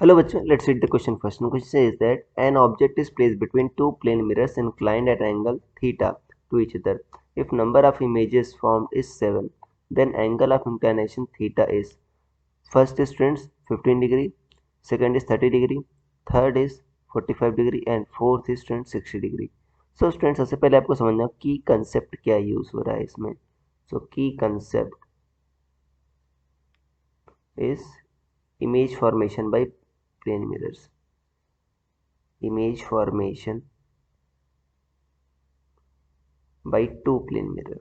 Hello bachcho, let's read the question first. The question says that an object is placed between two plane mirrors inclined at angle theta to each other. If number of images formed is 7, then angle of inclination theta is first is students 15 degree, second is 30 degree, third is 45 degree and fourth is students 60 degree. So students सबसे पहले आपको समझना की concept क्या use हो रहा है इसमें. So की concept is image formation by plane mirrors. Image formation by two plane mirror.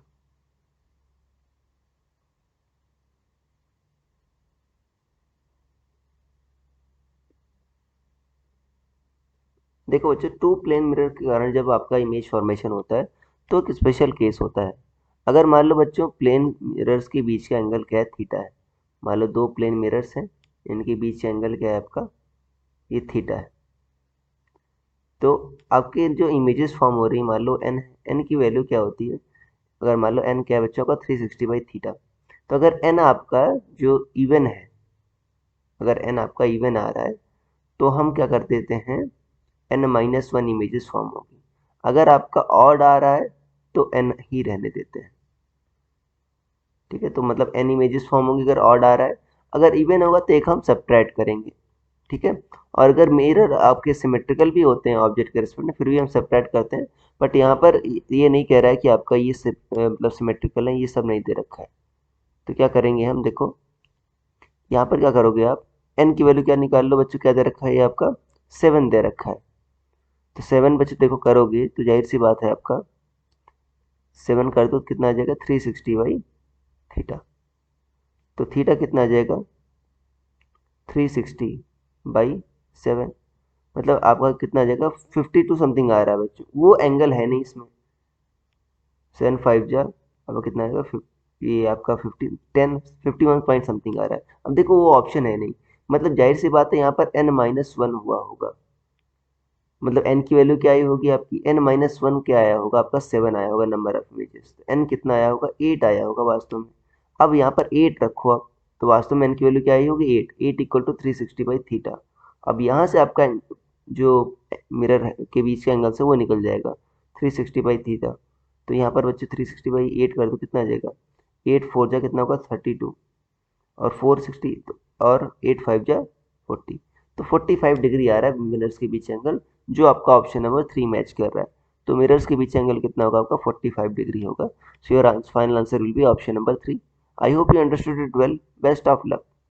देखो बच्चों, टू प्लेन मिरर के कारण जब आपका इमेज फॉर्मेशन होता है तो एक स्पेशल केस होता है. अगर मान लो बच्चों प्लेन मिरर्स के बीच का एंगल क्या है, थीटा है. मान लो दो प्लेन मिरर्स हैं, इनके बीच का एंगल क्या है आपका, ये थीटा है. तो आपके जो इमेजेस फॉर्म हो रही है, मान लो एन की वैल्यू क्या होती है. अगर मान लो एन क्या है बच्चों का 360 बाई थीटा. तो अगर एन आपका जो इवन है, अगर एन आपका इवन आ रहा है तो हम क्या कर देते हैं, n-1 इमेजेस फॉर्म होगी. अगर आपका ऑड आ रहा है तो n ही रहने देते हैं. ठीक है, तो मतलब n इमेजेस फॉर्म होंगी अगर ऑड आ रहा है. अगर इवन होगा तो एक हम सब्ट्रैक्ट करेंगे. ठीक है, और अगर मिरर आपके सिमेट्रिकल भी होते हैं ऑब्जेक्ट के रिस्पेक्ट, फिर भी हम सब्ट्रैक्ट करते हैं. बट यहाँ पर ये नहीं कह रहा है कि आपका ये मतलब सिमेट्रिकल है, ये सब नहीं दे रखा है. तो क्या करेंगे हम, देखो यहाँ पर क्या करोगे आप, n की वैल्यू क्या निकाल लो बच्चों, क्या दे रखा है, ये आपका 7 दे रखा है. तो 7 बच्चों देखो करोगे तो जाहिर सी बात है आपका 7 कर दो कितना आ जाएगा, 360 बाई थीटा. तो थीटा कितना आ जाएगा, 360 बाई 7. मतलब आपका कितना आ जाएगा, 52 समथिंग आ रहा है बच्चों. वो एंगल है नहीं इसमें. 7 5 जा अब कितना आएगा, ये आपका 51 पॉइंट समथिंग आ रहा है. अब देखो वो ऑप्शन है नहीं, मतलब जाहिर सी बात है यहाँ पर n-1 हुआ होगा. मतलब n की वैल्यू क्या आई होगी आपकी, n-1 क्या आया होगा आपका, 7 आया होगा नंबर ऑफ इमेजेस. n कितना आया होगा, 8 आया होगा वास्तव में. अब यहाँ पर 8 रखो आप, तो वास्तव में n की वैल्यू क्या आई होगी, 8 इक्वल टू 360 बाई थीटा. अब यहाँ से आपका जो मिरर के बीच का एंगल से वो निकल जाएगा 360 बाई थीटा. तो यहाँ पर बच्चे 360 बाई 8 कर दो कितना आ जाएगा, 8 4 जा कितना होगा 32 और 460 और 8 5 जा 40. तो 45 डिग्री आ रहा है मिरर्स के बीच एंगल, जो आपका ऑप्शन नंबर 3 मैच कर रहा है. तो मिरर्स के बीच एंगल कितना होगा आपका, 45 डिग्री होगा. So your final answer will be option number 3. I hope you understood it well. Best of luck.